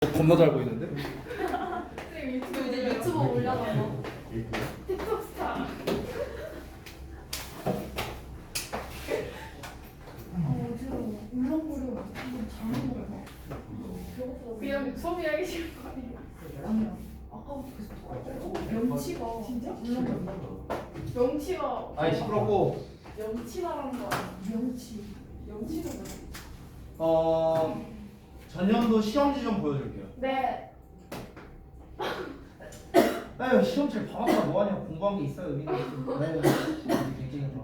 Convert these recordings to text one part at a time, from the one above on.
겁나 잘 보이는데? 선생님 유튜브 이제 유튜브 올려놔요. 틱톡 스타. 어지러워. 울렁거려. 한번 자는 거야. 배고프다. 그냥 수업이하기 싫은 거 아니야? 아니야. 아까부터 계속 똑같아. 명치가 진짜 울렁거려. 명치가 아이 시끄럽고 명치라는 거 아니야? 명치는 뭐야? 전년도 시험지 좀 보여줄게요. 네. 아유 시험지 방학가 뭐하냐 공부한 게 있어요 의미가 있어. 아유 갱갱이다.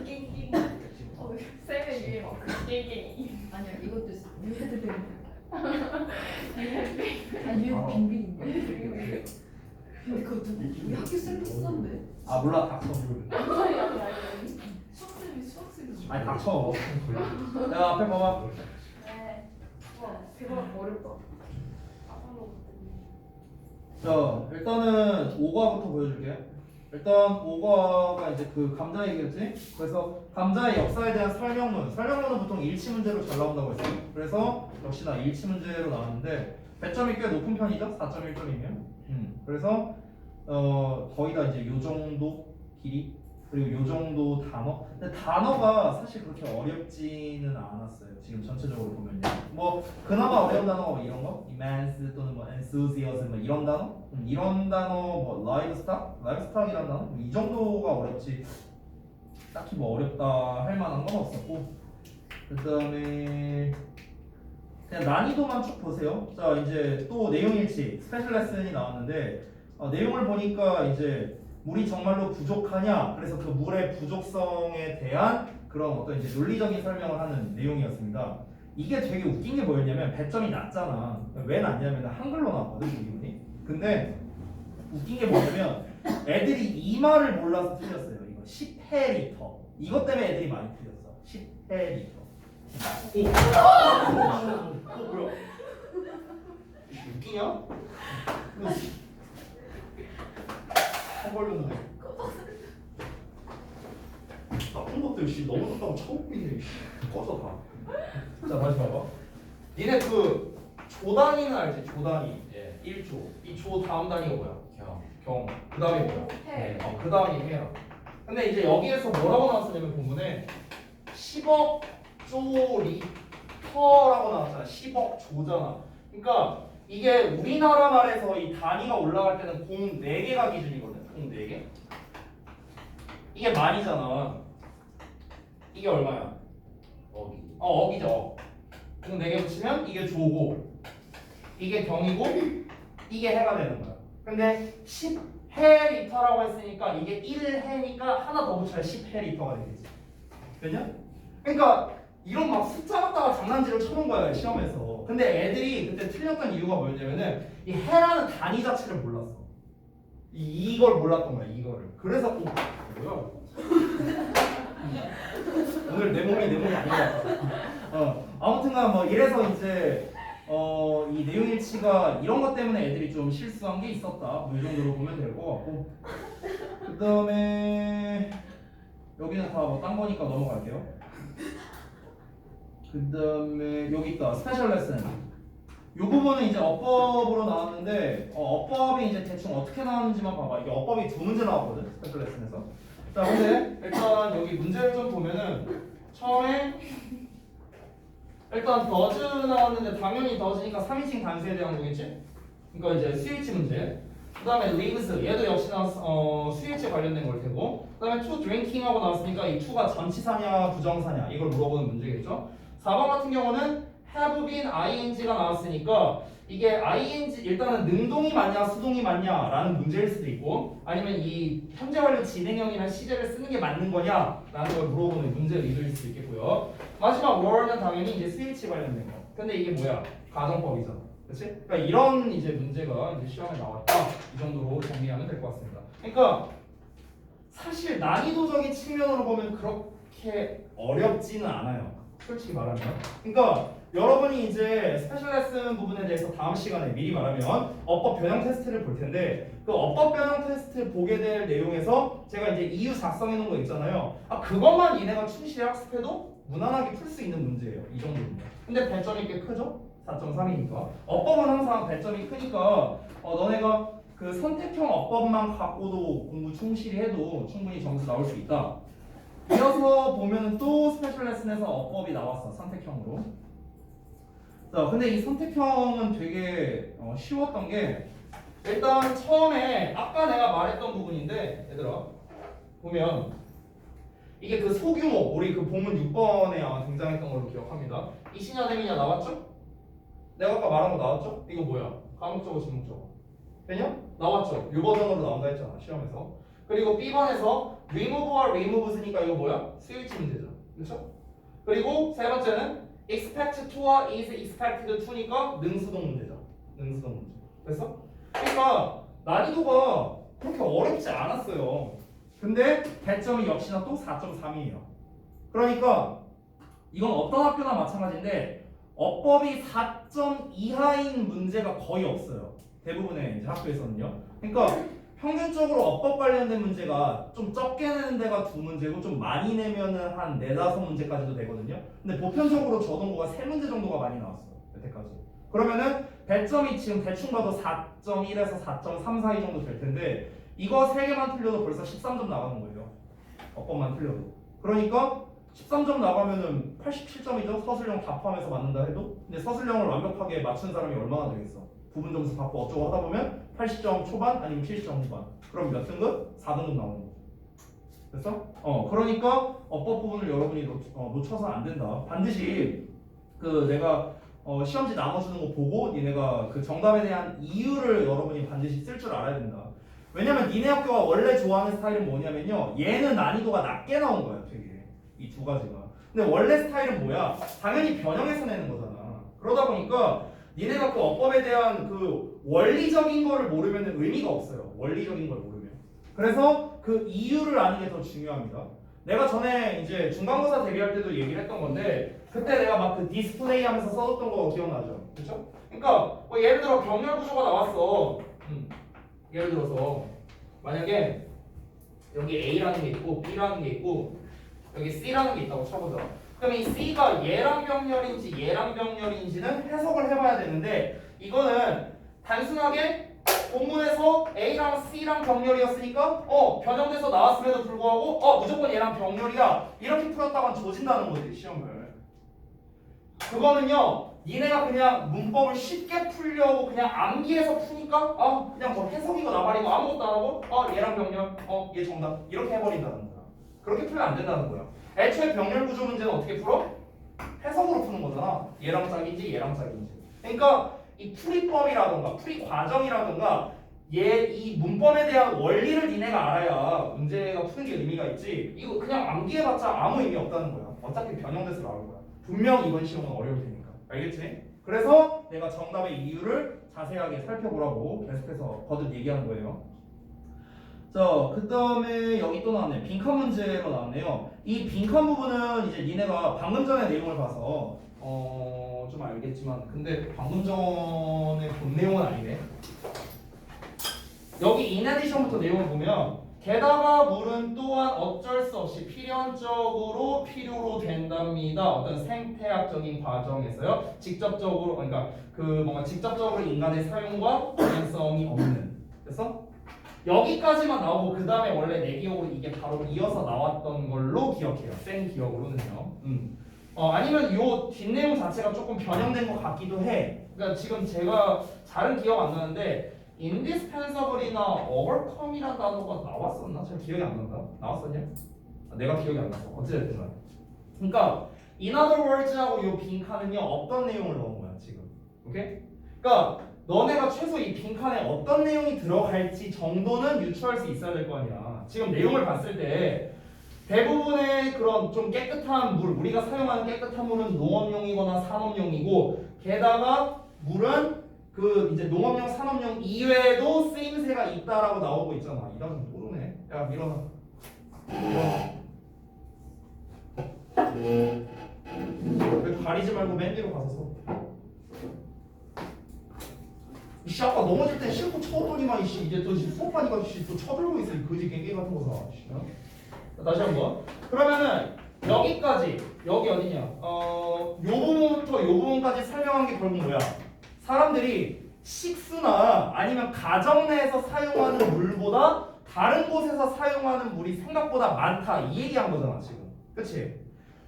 낑낑. 쌤의 유행 낑낑이. 아니야 이것도 뉴헤드 뱅. 아니 아 빙빙인가? 근데 그거 우리 학교 쌤도 쓰던데. 아 몰라 닥쳐. 수학쌤이 아니 닥쳐. 야 앞에 봐봐. 네. 와 대박 어렵다. 자 일단은 5과부터 보여줄게. 일단 5과가 이제 그 감자 얘기였지. 그래서 감자의 역사에 대한 설명문은 보통 일치 문제로 잘 나온다고 했어요. 그래서 역시나 일치 문제로 나왔는데 배점이 꽤 높은 편이죠. 4.1점이면. 그래서 거의 다 이제 요 정도 길이 그리고 요 정도 단어. 근데 단어가 사실 그렇게 어렵지는 않았어요. 지금 전체적으로 보면요. 뭐 그나마 어려운 단어가 뭐 이런 거, immense 또는 뭐 enthusiasm 뭐 이런 단어, 이런 단어 뭐 livestock이라는 단어 뭐이 정도가 어렵지. 딱히 뭐 어렵다 할 만한 건 없었고. 그다음에 그냥 난이도만 쭉 보세요. 자 이제 또 내용일치 스페셜 레슨이 나왔는데 내용을 보니까 이제 물이 정말로 부족하냐? 그래서 그 물의 부족성에 대한 그런 어떤 이제 논리적인 설명을 하는 내용이었습니다. 이게 되게 웃긴 게 뭐였냐면 배점이 낮잖아. 왜 낮냐면 한글로 나왔거든 기분이. 근데 웃긴 게 뭐냐면 애들이 이 말을 몰라서 틀렸어요. 이거 10헬리터. 이것 때문에 애들이 많이 틀렸어. 10헬리터. 뭐야? 웃기냐? 걸렸는데 나쁜 것들 씨 너무 좋다고 쳐먹고 있네. 꺼져 다. 자 다시 봐봐. 니네 그 조단위는 알지? 조단위. 예. 1조. 이 조 다음 단위가 뭐야? 경. 경. 그 다음에 뭐야? 해. 그 다음이 해야. 근데 이제 여기에서 뭐라고 나왔었냐면 본문에 10억 조 리터라고 나왔잖아. 10억 조잖아. 그러니까 이게 우리나라 말에서 이 단위가 올라갈 때는 공 4개가 기준이거든. 공 4개. 이게 만이잖아. 이게 얼마야? 어기. 억이죠. 억. 공 4개 붙이면 이게 조고 이게 경이고 이게 해가 되는 거야. 근데 10해리터라고 했으니까 이게 1해니까 하나 더 붙여야 10해리터가 되겠지. 그죠? 그러니까 이런 막 숫자 갖다가 장난질을 쳐놓은 거야 시험에서. 근데 애들이 그때 틀렸던 이유가 뭐였냐면은 이 해라는 단위 자체를 몰랐어. 이걸 몰랐던 거야 이거를. 그래서 뭐야? 오늘 내 몸이 아닌 것 같아. 아무튼간 뭐 이래서 이제 이 내용일치가 이런 것 때문에 애들이 좀 실수한 게 있었다. 뭐 이 정도로 보면 될 것 같고. 그 다음에 여기는 다 뭐 딴 거니까 넘어갈게요. 그 다음에 여기 있다. 스페셜 레슨. 이 부분은 이제 어법으로 나왔는데 어법이 이제 대충 어떻게 나왔는지만 봐봐. 이게 어법이 2문제 나왔거든. 스페셜 레슨에서. 자 근데 일단 여기 문제를 좀 보면은 처음에 일단 더즈 나왔는데 당연히 더즈니까 3인칭 단수에 대한 거겠지? 그러니까 이제 스위치 문제. 그 다음에 lives 얘도 역시나 스위치 관련된 걸 테고. 그 다음에 to drinking 하고 나왔으니까 이 to가 전치사냐 부정사냐 이걸 물어보는 문제겠죠? 4번 같은 경우는 have been ing가 나왔으니까 이게 ing 일단은 능동이 맞냐 수동이 맞냐 라는 문제일 수도 있고 아니면 이 현재 완료 진행형이나 시제를 쓰는 게 맞는 거냐 라는 걸 물어보는 문제 리더일 수도 있겠고요. 마지막 were는 당연히 이제 스위치 관련된 거. 근데 이게 뭐야? 가정법이잖아. 그렇지? 그러니까 이런 이제 문제가 이제 시험에 나왔다. 이 정도로 정리하면 될 것 같습니다. 그러니까 사실 난이도적인 측면으로 보면 그렇게 어렵지는 않아요. 솔직히 말하면. 그러니까 여러분이 이제 스페셜 레슨 부분에 대해서 다음 시간에 미리 말하면 어법 변형 테스트를 볼 텐데 그 어법 변형 테스트 보게 될 내용에서 제가 이제 이유 작성해 놓은 거 있잖아요. 그것만 얘네가 충실히 학습해도 무난하게 풀 수 있는 문제예요. 이 정도입니다. 근데 배점이 꽤 크죠? 4.3이니까. 어법은 항상 배점이 크니까 너네가 그 선택형 어법만 갖고도 공부 충실히 해도 충분히 점수 나올 수 있다. 이어서 보면은 또 스페셜 레슨에서 어법이 나왔어, 선택형으로. 자, 근데 이 선택형은 되게 쉬웠던 게 일단 처음에 아까 내가 말했던 부분인데 얘들아 보면 이게 그 소규모 우리 그 본문 6번에 아마 등장했던 걸로 기억합니다. 이시냐 대미냐 나왔죠? 내가 아까 말한 거 나왔죠? 이거 뭐야? 과목적어 지목적어 되냐? 나왔죠? 이 버전으로 나온다 했잖아 시험에서. 그리고 B번에서 remove와 remove 쓰니까 이거 뭐야? 스위치 문제죠. 그렇죠? 그리고 세 번째는 expect to와 is expected to니까 능수동 문제죠. 능수동 문제. 그래서 그러니까 난이도가 그렇게 어렵지 않았어요. 근데 배점이 역시나 또 4.3이에요. 그러니까 이건 어떤 학교나 마찬가지인데 어법이 4점 이하인 문제가 거의 없어요. 대부분의 이제 학교에서는요. 그러니까 평균적으로 어법 관련된 문제가 좀 적게 내는 데가 2문제고 좀 많이 내면은 한 4-5문제까지도 되거든요. 근데 보편적으로 저동고가 3문제 정도가 많이 나왔어요. 여태까지. 그러면은 배점이 지금 대충 봐도 4.1에서 4.3 사이 정도 될 텐데 이거 3개만 틀려도 벌써 13점 나가는 거예요. 어법만 틀려도. 그러니까 13점 나가면은 87점이죠. 서술형 다 포함해서 맞는다 해도. 근데 서술형을 완벽하게 맞춘 사람이 얼마나 되겠어? 부분 점수 받고 어쩌고 하다 보면 80점 초반 아니면 70점 후반. 그럼 몇 등급? 4등급 나오는 거죠. 됐어? 그러니까 어법 부분을 여러분이 놓쳐서 안 된다. 반드시 그 내가 시험지 나눠주는 거 보고 니네가 그 정답에 대한 이유를 여러분이 반드시 쓸 줄 알아야 된다. 왜냐면 니네 학교가 원래 좋아하는 스타일은 뭐냐면요, 얘는 난이도가 낮게 나온 거야 되게 이 두 가지가. 근데 원래 스타일은 뭐야? 당연히 변형해서 내는 거잖아. 그러다 보니까 니네가 그 어법에 대한 그 원리적인 거를 모르면 의미가 없어요. 원리적인 걸 모르면. 그래서 그 이유를 아는 게 더 중요합니다. 내가 전에 이제 중간고사 대비할 때도 얘기를 했던 건데 그때 내가 막 그 디스플레이 하면서 써줬던 거 기억나죠? 그쵸? 그러니까 뭐 예를 들어 병렬 구조가 나왔어. 예를 들어서 만약에 여기 A라는 게 있고 B라는 게 있고 여기 C라는 게 있다고 쳐보자. 그럼 이 C가 얘랑 병렬인지 얘랑 병렬인지는 해석을 해봐야 되는데 이거는 단순하게 본문에서 A랑 C랑 병렬이었으니까 변형돼서 나왔음에도 불구하고 무조건 얘랑 병렬이야 이렇게 풀었다간 조진다는 거지 시험을. 그거는요 니네가 그냥 문법을 쉽게 풀려고 그냥 암기해서 푸니까 그냥 뭐 해석이고 나발이고 아무것도 안 하고 얘랑 병렬 얘 정답 이렇게 해버린다는 거야. 그렇게 풀면 안 된다는 거야. 애초에 병렬 구조 문제는 어떻게 풀어? 해석으로 푸는 거잖아. 얘랑 짝인지 얘랑 짝인지. 그러니까 이 풀이법이라던가 풀이 과정이라던가 이 문법에 대한 원리를 니네가 알아야 문제가 푸는 게 의미가 있지. 이거 그냥 암기해봤자 아무 의미 없다는 거야. 어차피 변형돼서 나올 거야. 분명 이번 시험은 어려울 테니까. 알겠지? 그래서 내가 정답의 이유를 자세하게 살펴보라고 계속해서 거듭 얘기하는 거예요. 자, 그 다음에 여기 또 나왔네. 빈칸 문제로 나왔네요. 이 빈칸 부분은 이제 니네가 방금 전에 내용을 봐서 좀 알겠지만 근데 방금 전에 본 내용은 아니네. 여기 in addition부터 내용을 보면 게다가 물은 또한 어쩔 수 없이 필연적으로 필요로 된답니다. 어떤 생태학적인 과정에서요. 직접적으로 그러니까 그 뭔가 직접적으로 인간의 사용과 관련성이 없는. 그래서 여기까지만 나오고 그 다음에 원래 내 기억으로 이게 바로 이어서 나왔던 걸로 기억해요. 센 기억으로는요. 아니면 요 뒷내용 자체가 조금 변형된 것 같기도 해. 그러니까 지금 제가 잘은 기억 안 나는데 indispensable이나 overcome이라는 단어가 나왔었나? 잘 기억이 안 난다. 나왔었냐? 내가 기억이 안 났어. 어찌됐든. 그러니까 in other words하고 요 빈칸은요 어떤 내용을 넣은 거야 지금. 오케이? 그러니까 너네가 최소 이 빈칸에 어떤 내용이 들어갈지 정도는 유추할 수 있어야 될 거 아니야. 지금 내용을 봤을 때 대부분의 그런 좀 깨끗한 물, 우리가 사용하는 깨끗한 물은 농업용이거나 산업용이고 게다가 물은 그 이제 농업용, 산업용 이외에도 쓰임새가 있다라고 나오고 있잖아. 이런 좀 모르네. 야 밀어놔. 왜 가리지 말고 맨 뒤로 가서 서. 이씨 아까 넘어질 때 실고 쳐오더니만 이씨 이제 또 소파니까 이씨 또 쳐들고 있어 이 거지 갱갱 같은 거 사. 다시 한번. 그러면은 여기까지 여기 어디냐? 요 부분부터 요 부분까지 설명한 게 결국 뭐야? 사람들이 식수나 아니면 가정 내에서 사용하는 물보다 다른 곳에서 사용하는 물이 생각보다 많다 이 얘기한 거잖아 지금. 그치?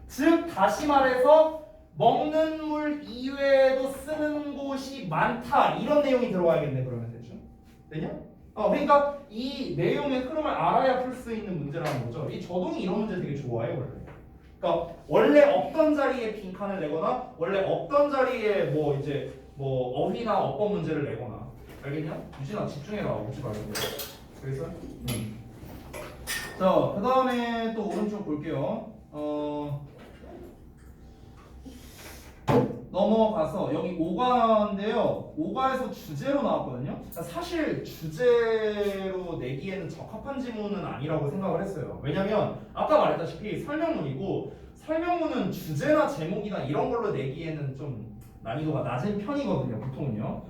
즉 다시 말해서 먹는 물 이외에도 쓰는 곳이 많다 이런 내용이 들어와야겠네 그러면 대충. 되냐? 그러니까 이 내용의 흐름을 알아야 풀 수 있는 문제라는 거죠. 이 저동이 이런 문제 되게 좋아해 원래. 그러니까 원래 없던 자리에 빈칸을 내거나 원래 없던 자리에 뭐 이제 뭐 어휘나 어법 문제를 내거나 알겠냐? 유진아 집중해라 오지 말고. 그래서 자 그다음에 또 오른쪽 볼게요. 넘어가서 여기 5과인데요. 5과에서 주제로 나왔거든요. 사실 주제로 내기에는 적합한 지문은 아니라고 생각을 했어요. 왜냐면 아까 말했다시피 설명문이고 설명문은 주제나 제목이나 이런 걸로 내기에는 좀 난이도가 낮은 편이거든요. 보통은요.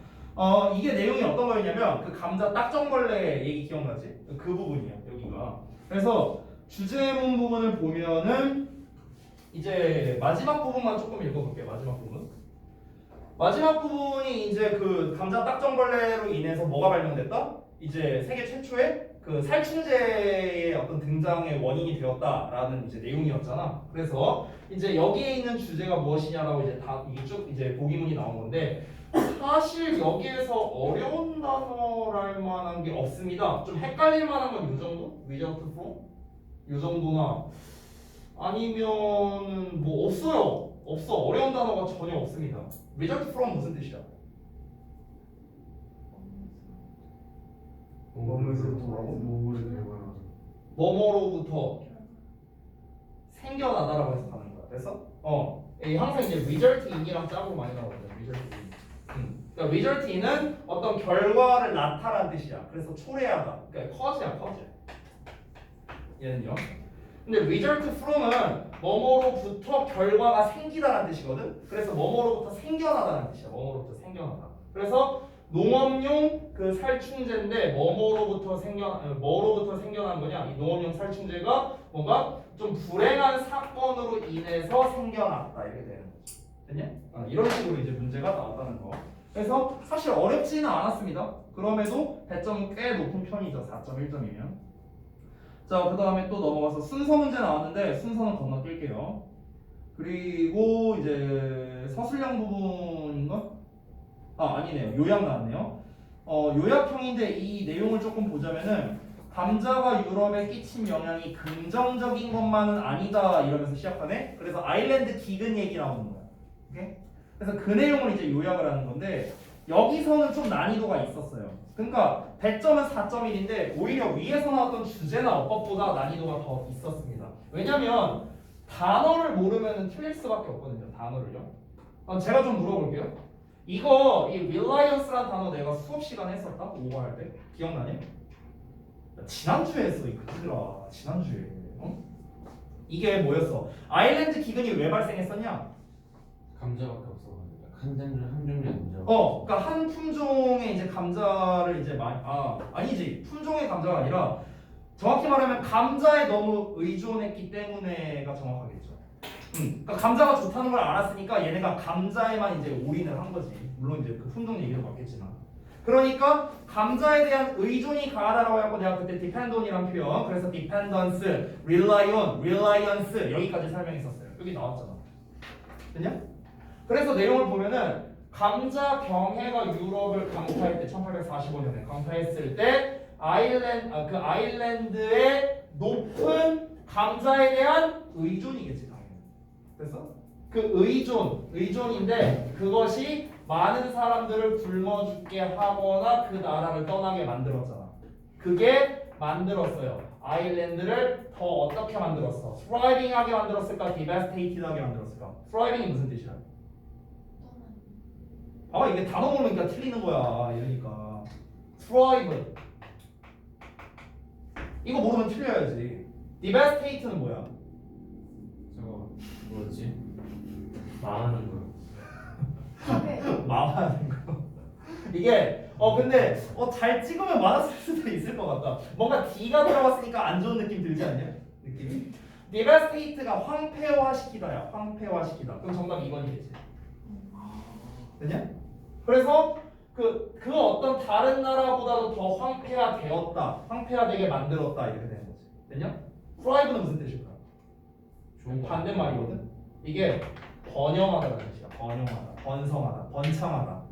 이게 내용이 어떤 거였냐면 그 감자 딱정벌레 얘기 기억나지? 그 부분이야 여기가. 그래서 주제문 부분을 보면은 이제 마지막 부분만 조금 읽어볼게요. 마지막 부분. 마지막 부분이 이제 그 감자 딱정벌레로 인해서 뭐가 발명됐다? 이제 세계 최초의 그 살충제의 어떤 등장의 원인이 되었다라는 이제 내용이었잖아. 그래서 이제 여기에 있는 주제가 무엇이냐라고 이제 다 이게 쭉 이제 보기문이 나온 건데 사실 여기에서 어려운 단어랄 만한 게 없습니다. 좀 헷갈릴 만한 건 이 정도? result from? 이 정도나 아니면 뭐 없어요. 없어. 어려운 단어가 전혀 없습니다. result from 무슨 뜻이야? 뭐뭐로부터 생겨나다라고 해석하는 거야. 됐어? 항상 이제 result in이랑 짝으로 많이 나오거든. result in. 그러니까 result in은 어떤 결과를 나타낸 뜻이야. 그래서 초래하다. 그러니까 cause야, cause. 얘는요. 근데 result from은 뭐뭐로부터 결과가 생기다라는 뜻이거든. 그래서 뭐뭐로부터 생겨나다라는 뜻이야. 뭐뭐로부터 생겨나다. 그래서 농업용 그 살충제인데 뭐뭐로부터 생겨난 거냐? 이 농업용 살충제가 뭔가 좀 불행한 사건으로 인해서 생겨났다 이렇게 되는 거지. 됐냐? 이런 식으로 이제 문제가 나왔다는 거. 그래서 사실 어렵지는 않았습니다. 그럼에도 배점은 꽤 높은 편이죠. 4.1점이면. 자, 그 다음에 또 넘어가서 순서 문제 나왔는데 순서는 건너뛸게요. 그리고 이제 서술형 부분인가? 아니네요. 요약 나왔네요. 요약형인데 이 내용을 조금 보자면은 감자가 유럽에 끼친 영향이 긍정적인 것만은 아니다 이러면서 시작하네. 그래서 아일랜드 기근 얘기 나오는 거야. 오케이? 그래서 그 내용을 이제 요약을 하는 건데 여기서는 좀 난이도가 있었어요. 그러니까 배점은 4.1인데 오히려 위에서 나왔던 주제나 어법보다 난이도가 더 있었습니다. 왜냐면 단어를 모르면 틀릴 수밖에 없거든요. 단어를요. 제가 좀 물어볼게요. 이거 이 reliance라는 단어 내가 수업 시간에 했었다? 5과 할 때? 기억나냐? 지난주에 했어 이 그들아. 지난주에. 이게 뭐였어? 아일랜드 기근이 왜 발생했었냐? 감자밖에 없어. 한 종류의 감자. 그러니까 한 품종의 이제 감자를 이제 아니지 품종의 감자가 아니라 정확히 말하면 감자에 너무 의존했기 때문에가 정확하겠죠. 그러니까 감자가 좋다는 걸 알았으니까 얘네가 감자에만 이제 올인을 한 거지. 물론 이제 그 품종 얘기도 맞겠지만. 그러니까 감자에 대한 의존이 강하다라고 해서 내가 그때 depend on이란 표현, 그래서 dependence, rely on, reliance 여기까지 설명했었어요. 여기 나왔잖아. 됐냐? 그래서 내용을 보면은 감자 병해가 유럽을 강타할 때 1845년에 강타했을 때 그 아일랜드의 높은 감자에 대한 의존이겠지 당연히. 그래서 그 의존인데 그것이 많은 사람들을 굶어 죽게 하거나 그 나라를 떠나게 만들었잖아. 그게 만들었어요. 아일랜드를 더 어떻게 만들었어? thriving하게 만들었을까? devastated하게 만들었을까? thriving이 무슨 뜻이야? 이게 단어 모르니까 틀리는 거야. 이러니까 thrive 이거 모르면 틀려야지. devastate는 뭐야? 저거 뭐였지? 망하는 거. 망하는 거. 이게 근데 잘 찍으면 맞았을 수도 있을 것 같다. 뭔가 D가 들어갔으니까 안 좋은 느낌 들지 않냐? 느낌이? devastate가 황폐화시키다야. 황폐화시키다. 그럼 정답 2번이겠지. 됐냐? 그래서 그 어떤 다른 나라보다도 더 황폐화되었다. 황폐화되게 만들었다. 이렇게 되는 거지. 됐냐? thrive는 무슨 뜻일까? 좋은 거. 반대말이거든. 이게 번영하다는 뜻이야. 번영하다, 번성하다, 번창하다.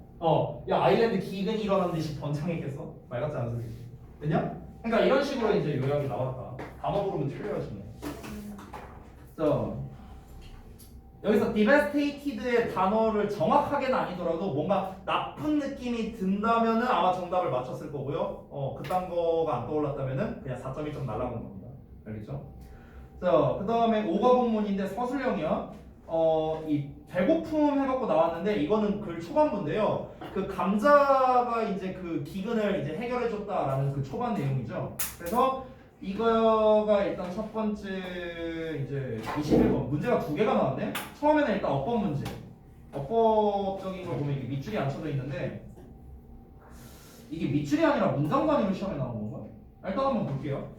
야 아일랜드 기근이 일어난 듯이 번창했겠어? 말 같지 않은 소리지. 됐냐? 그러니까 이런 식으로 이제 요약이 나왔다. 단어 부르면 틀려야지 뭐. 자, 여기서 devastated의 단어를 정확하게는 아니더라도 뭔가 나쁜 느낌이 든다면은 아마 정답을 맞췄을 거고요. 그딴 거가 안 떠올랐다면은 그냥 4.1점 날라가는 겁니다. 알겠죠? 자, 그 다음에 5가 본문인데 서술형이야. 이 배고픔 해갖고 나왔는데 이거는 글 초반부인데요. 그 감자가 이제 그 기근을 이제 해결해줬다라는 그 초반 내용이죠. 그래서 이거가 일단 첫 번째 이제 21번 문제가 두 개가 나왔네. 처음에는 일단 어법 문제. 어법적인 걸 보면 이게 밑줄이 안 쳐져 있는데 이게 밑줄이 아니라 문장 단위로 시험에 나온 건가? 일단 한번 볼게요.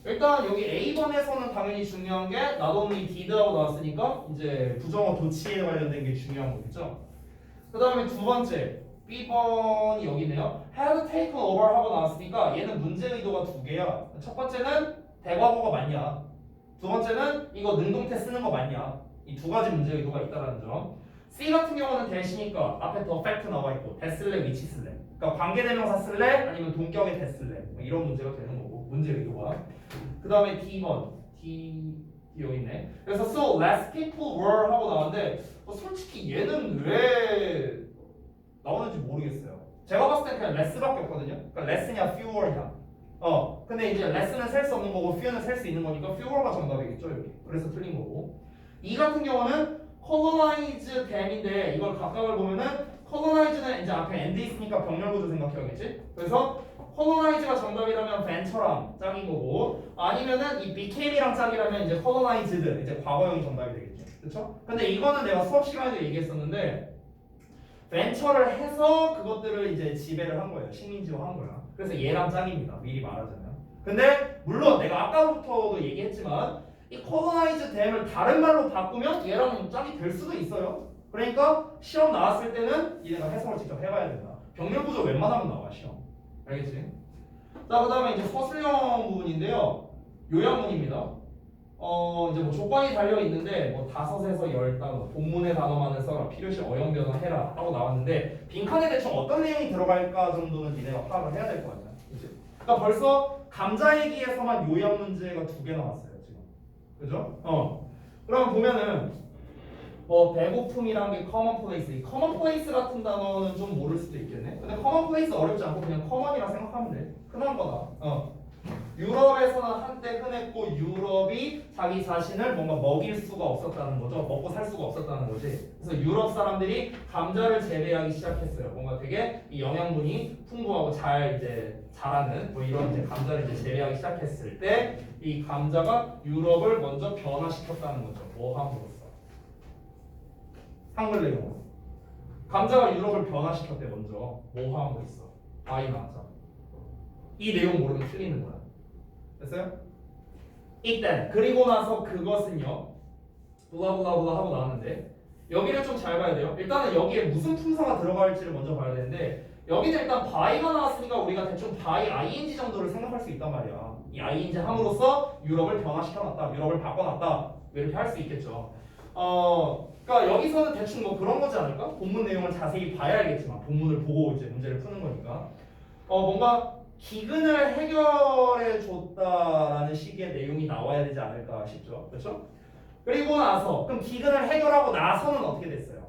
일단 여기 A번에서는 당연히 중요한 게 not only did하고 나왔으니까 이제 부정어 도치에 관련된 게 중요한 거겠죠. 그 다음에 두 번째 B번이 여기네요. had taken over 하고 나왔으니까 얘는 문제 의도가 두 개야. 첫 번째는 대과거가 맞냐, 두 번째는 이거 능동태 쓰는 거 맞냐. 이 두 가지 문제 의도가 있다는 점. C 같은 경우는 대시니까 앞에 더 팩트 나와 있고 대쓸래 위치 쓸래, 그러니까 관계대명사 쓸래 아니면 동격의 대쓸래 뭐 이런 문제가 되는 거고 문제 의도가. 그 다음에 D번 D 여기 있네. 그래서 so less people were 하고 나왔는데 솔직히 얘는 왜 나오는지 모르겠어요. 제가 봤을 때 그냥 less밖에 없거든요. 그러니까 less냐 fewer냐. 근데 이제 less는 셀 수 없는 거고 few는 셀 수 있는 거니까 fewer가 정답이겠죠 여기. 그래서 틀린 거고. 이 같은 경우는 colonize them인데 이걸 각각을 보면은 colonize는 이제 앞에 and 있으니까 병렬 구조 생각해야겠지. 그래서 colonize가 정답이라면 venture랑 짝인 거고, 아니면은 이 became이랑 짝이라면 이제 colonized 이제 과거형이 정답이 되겠죠. 그렇죠? 근데 이거는 내가 수업 시간에도 얘기했었는데 venture를 해서 그것들을 이제 지배를 한 거예요. 식민지화한 거야. 그래서 얘랑 짝입니다. 미리 말하자면. 근데 물론 내가 아까부터도 얘기했지만 이 colonize them을 다른 말로 바꾸면 얘랑 짝이 될 수도 있어요. 그러니까 시험 나왔을 때는 얘네가 해석을 직접 해봐야 된다. 병렬 구조 웬만하면 나와 시험. 알겠지? 자, 그 다음에 이제 서술형 부분인데요. 요약문입니다. 이제 뭐 조건이 달려 있는데 뭐 5에서 10단어, 본문의 단어만을 써라, 필요시 어용 변화해라 하고 나왔는데 빈칸에 대충 어떤 내용이 들어갈까 정도는 니네가 파악을 해야 될 거 아니야. 그치? 그러니까 벌써 감자 얘기에서만 요약 문제가 2개 나왔어요 지금. 그죠? 그러면 보면은 배고픔이란 게 commonplace. 이 commonplace 같은 단어는 좀 모를 수도 있겠네. 근데 commonplace 어렵지 않고 그냥 common이라 생각하면 돼. 흔한 거다. 유럽에서는 한때 흔했고 유럽이 자기 자신을 뭔가 먹일 수가 없었다는 거죠. 먹고 살 수가 없었다는 거지. 그래서 유럽 사람들이 감자를 재배하기 시작했어요. 뭔가 되게 이 영양분이 풍부하고 잘 이제 자라는 뭐 이런 이제 감자를 이제 재배하기 시작했을 때 이 감자가 유럽을 먼저 변화시켰다는 거죠. 뭐 함으로써. 한글 내용. 감자가 유럽을 변화시켰대 먼저. 뭐 하고 있어? 아이 맞아. 이 내용 모르면 틀리는 거야. 됐어요? 일단 그리고 나서 그것은요. 블라블라블라 하고 나왔는데 여기를 좀 잘 봐야 돼요. 일단은 여기에 무슨 품사가 들어갈지를 먼저 봐야 되는데 여기는 일단 by가 나왔으니까 우리가 대충 by ing 정도를 생각할 수 있단 말이야. 이 ing 함으로써 유럽을 변화시켜놨다, 유럽을 바꿔놨다 이렇게 할 수 있겠죠. 그러니까 여기서는 대충 뭐 그런 거지 않을까? 본문 내용을 자세히 봐야 알겠지만 본문을 보고 이제 문제를 푸는 거니까 뭔가 기근을 해결해 줬다라는 식의 내용이 나와야 되지 않을까 싶죠. 그렇죠? 그리고 나서 그럼 기근을 해결하고 나서는 어떻게 됐어요?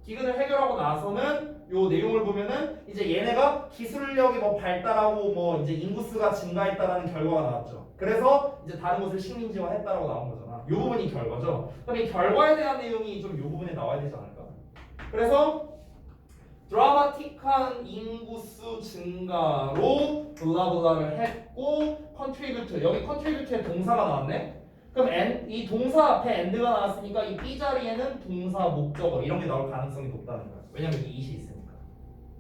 기근을 해결하고 나서는 요 내용을 보면은 이제 얘네가 기술력이 뭐 발달하고 뭐 이제 인구수가 증가했다라는 결과가 나왔죠. 그래서 이제 다른 곳을 식민지화했다라고 나온 거잖아. 요 부분이 결과죠. 그럼 이 결과에 대한 내용이 좀 요 부분에 나와야 되지 않을까? 그래서 드라마틱한 인구수 증가로 블라블라를 했고 contribute, 여기 contribute에 동사가 나왔네. 그럼 이 동사 앞에 and가 나왔으니까 이 B 자리에는 동사 목적어 이런 게 나올 가능성이 높다는 거야. 왜냐면 이 it이 있으니까.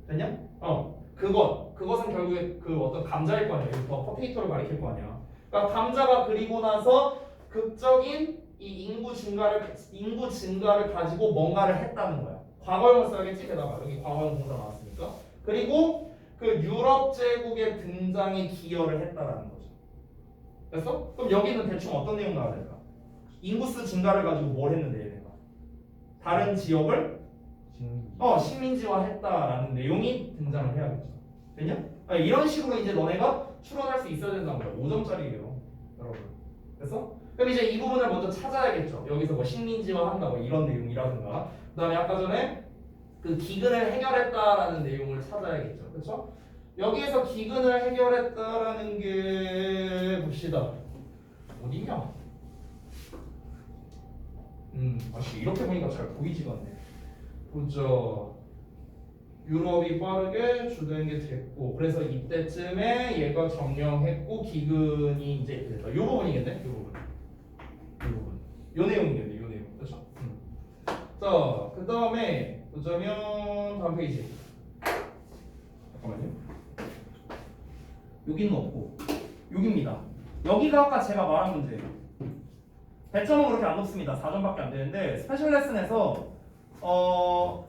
됐냐? 그것은 결국에 그 어떤 감자일 거 아니야. 여기 더 포테이토를 가리킬 거 아니야. 그러니까 감자가 그리고 나서 극적인 이 인구 증가를 가지고 뭔가를 했다는 거야. 과거형을 써야겠지. 게다가 여기 과거형 동사 나왔으니까. 그리고 그 유럽 제국의 등장에 기여를 했다라는 거죠. 됐어? 그럼 여기는 대충 어떤 내용 나와야 될까? 인구수 증가를 가지고 뭘 했는데 얘네가 다른 지역을 식민지화했다라는 내용이 등장을 해야겠죠. 됐냐? 이런 식으로 이제 너네가 추론할 수 있어야 된다는 거야. 5점짜리예요, 여러분. 됐어? 그럼 이제 이 부분을 먼저 찾아야겠죠. 여기서 뭐 식민지화한다 뭐 이런 내용이라든가, 그다음에 아까 전에 그 기근을 해결했다라는 내용을 찾아야겠죠. 그렇죠? 여기에서 기근을 해결했다라는 게 봅시다. 어디냐? 아씨 이렇게 보니까 잘 보이지가 않네. 보죠. 유럽이 빠르게 주도한 게 됐고, 그래서 이때쯤에 얘가 점령했고 기근이 이제 됐다. 이 부분이겠네. 이 부분. 요 내용이겠네. 요 내용. 그렇죠? 자, 그 다음에 보자면 다음 페이지. 잠깐만요. 여기는 없고 여기입니다. 여기가 아까 제가 말한 문제예요. 배점은 그렇게 안 높습니다. 4점밖에 안 되는데 스페셜 레슨에서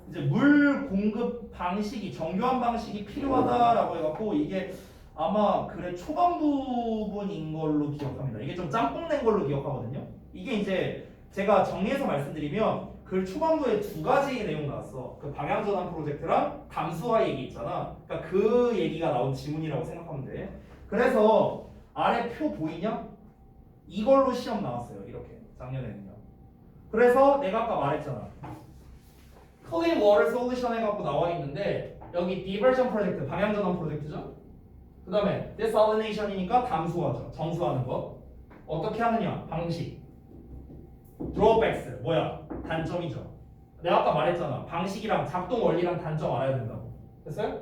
이제 물 공급 방식이 정교한 방식이 필요하다라고 해갖고 이게 아마 글의 초반 부분인 걸로 기억합니다. 이게 좀 짬뽕 낸 걸로 기억하거든요. 이게 이제 제가 정리해서 말씀드리면 글 초반부에 두 가지 내용 나왔어. 그 방향전환 프로젝트랑 담수화 얘기 있잖아. 그러니까 그 얘기가 나온 지문이라고 생각하면 돼. 그래서 아래 표 보이냐? 이걸로 시험 나왔어요. 이렇게 작년에는요. 그래서 내가 아까 말했잖아. Clean Water Solution 해갖고 나와 있는데 여기 Diversion 프로젝트, 방향전환 프로젝트죠. 그 다음에 Desalination이니까 담수화죠. 정수하는 거. 어떻게 하느냐? 방식. Drawbacks 뭐야? 단점이죠. 내가 아까 말했잖아. 방식이랑 작동 원리랑 단점 알아야 된다고. 됐어요?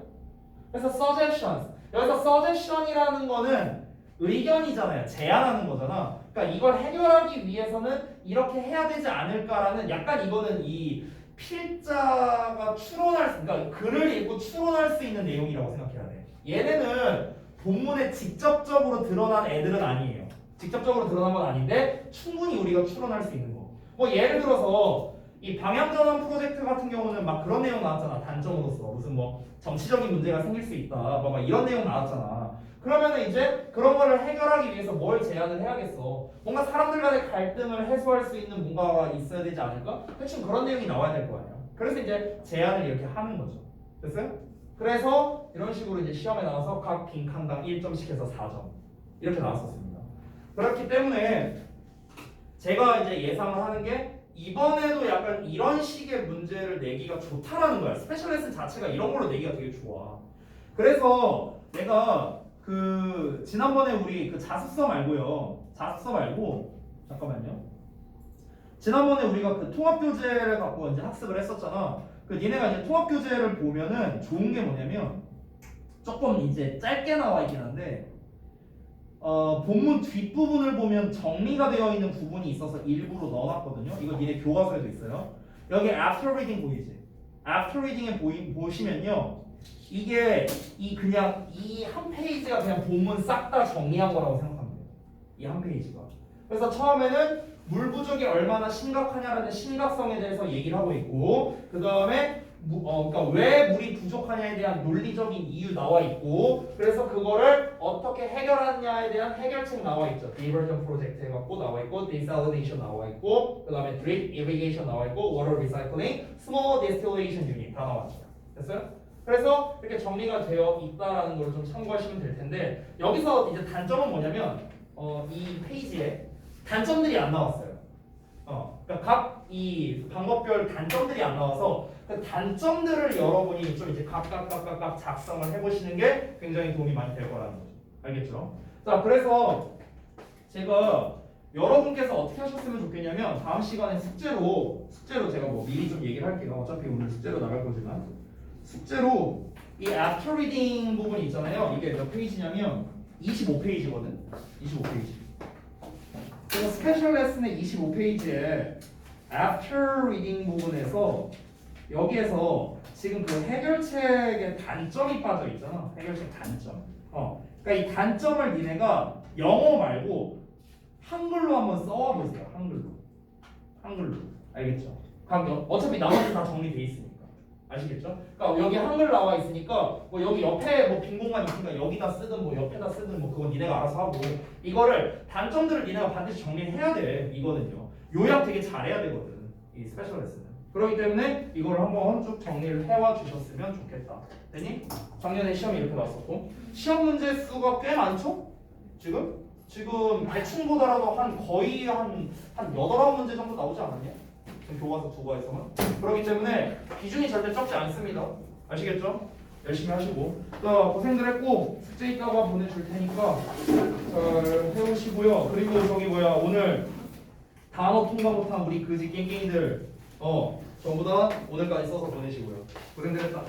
그래서 Suggestions. 여기서 Suggestion이라는 거는 의견이잖아요. 제안하는 거잖아. 그러니까 이걸 해결하기 위해서는 이렇게 해야 되지 않을까라는 약간 이거는 이 필자가 그러니까 글을 읽고 추론할 수 있는 내용이라고 생각해야 돼. 얘네는 본문에 직접적으로 드러난 애들은 아니에요. 직접적으로 드러난 건 아닌데 충분히 우리가 추론할 수 있는 거. 뭐 예를 들어서 이 방향전환 프로젝트 같은 경우는 막 그런 내용 나왔잖아. 단점으로서 무슨 뭐 정치적인 문제가 생길 수 있다. 막 이런 내용 나왔잖아. 그러면은 이제 그런 거를 해결하기 위해서 뭘 제안을 해야겠어. 뭔가 사람들 간의 갈등을 해소할 수 있는 뭔가가 있어야 되지 않을까? 대충 그런 내용이 나와야 될 거 아니야. 그래서 이제 제안을 이렇게 하는 거죠. 됐어요? 그래서 이런 식으로 이제 시험에 나와서 각 빈칸당 1점씩 해서 4점 이렇게 나왔었습니다. 그렇기 때문에 제가 이제 예상을 하는 게 이번에도 약간 이런 식의 문제를 내기가 좋다라는 거야. 스페셜 레슨 자체가 이런 걸로 내기가 되게 좋아. 그래서 내가 그 지난번에 우리 그 자습서 말고요. 자습서 말고 잠깐만요. 지난번에 우리가 그 통합교재를 갖고 이제 학습을 했었잖아. 그 니네가 이제 통합교재를 보면은 좋은 게 뭐냐면 조금 이제 짧게 나와 있긴 한데 본문 뒷부분을 보면 정리가 되어 있는 부분이 있어서 일부러 넣어놨거든요. 이거 니네 교과서에도 있어요. 여기 after reading 보이지? after reading에 보시면요. 이게 그냥 이 한 페이지가 그냥 본문 싹 다 정리한 거라고 생각하면 돼요. 이 한 페이지가. 그래서 처음에는 물 부족이 얼마나 심각하냐라는 심각성에 대해서 얘기를 하고 있고, 그 다음에 그러니까 왜 물이 부족하냐에 대한 논리적인 이유 나와 있고, 그래서 그거를 어떻게 해결하느냐에 대한 해결책 나와 있죠. Diversion 프로젝트 해갖고 나와 있고, Desalination 나와 있고, 그 다음에 Drip Irrigation 나와 있고, Water Recycling, Small Distillation Unit 다 나왔죠. 됐어요? 그래서 이렇게 정리가 되어 있다라는 걸 좀 참고하시면 될 텐데, 여기서 이제 단점은 뭐냐면 이 페이지에 단점들이 안 나왔어요. 그러니까 각 이 방법별 단점들이 안 나와서 그 단점들을 여러분이 좀 이제 각각 작성을 해보시는 게 굉장히 도움이 많이 될 거라는 거죠. 알겠죠? 자, 그래서 제가 여러분께서 어떻게 하셨으면 좋겠냐면 다음 시간에 숙제로 제가 뭐 미리 좀 얘기를 할게요. 어차피 오늘 숙제로 나갈 거지만 숙제로 이 after reading 부분이 있잖아요. 이게 몇 페이지냐면 25페이지거든. 25페이지. 그래서 스페셜 레슨의 25페이지에 after reading 부분에서 여기에서 지금 그 해결책의 단점이 빠져 있잖아. 해결책 단점. 그러니까 이 단점을 니네가 영어 말고 한글로 한번 써와보세요. 한글로. 알겠죠? 그럼 어차피 나머지 다 정리돼 있으니까. 아시겠죠? 그러니까 여기 한글 나와 있으니까 뭐 여기 옆에 뭐 빈 공간 있으니까 여기다 쓰든 뭐 옆에다 쓰든 뭐 그건 니네가 알아서 하고 이거를 단점들을 니네가 반드시 정리해야 돼. 이거는요. 요약 되게 잘해야 되거든. 이 스페셜 레슨은. 그렇기 때문에 이걸 한번 쭉 정리를 해와 주셨으면 좋겠다. 됐니? 작년에 시험이 이렇게 나왔었고 시험 문제 수가 꽤 많죠? 지금 대충보다라도 한 거의 한 8-9문제 정도 나오지 않았냐? 지금 교과서 두 과에서만. 그렇기 때문에 기준이 절대 적지 않습니다. 아시겠죠? 열심히 하시고. 자, 고생들 했고 숙제 이따가 보내줄 테니까 잘 해오시고요. 그리고 저기 오늘 단어 통과 못한 우리 그지 깽깽이들 전부 다 오늘까지 써서 보내시고요. 고생들 했다.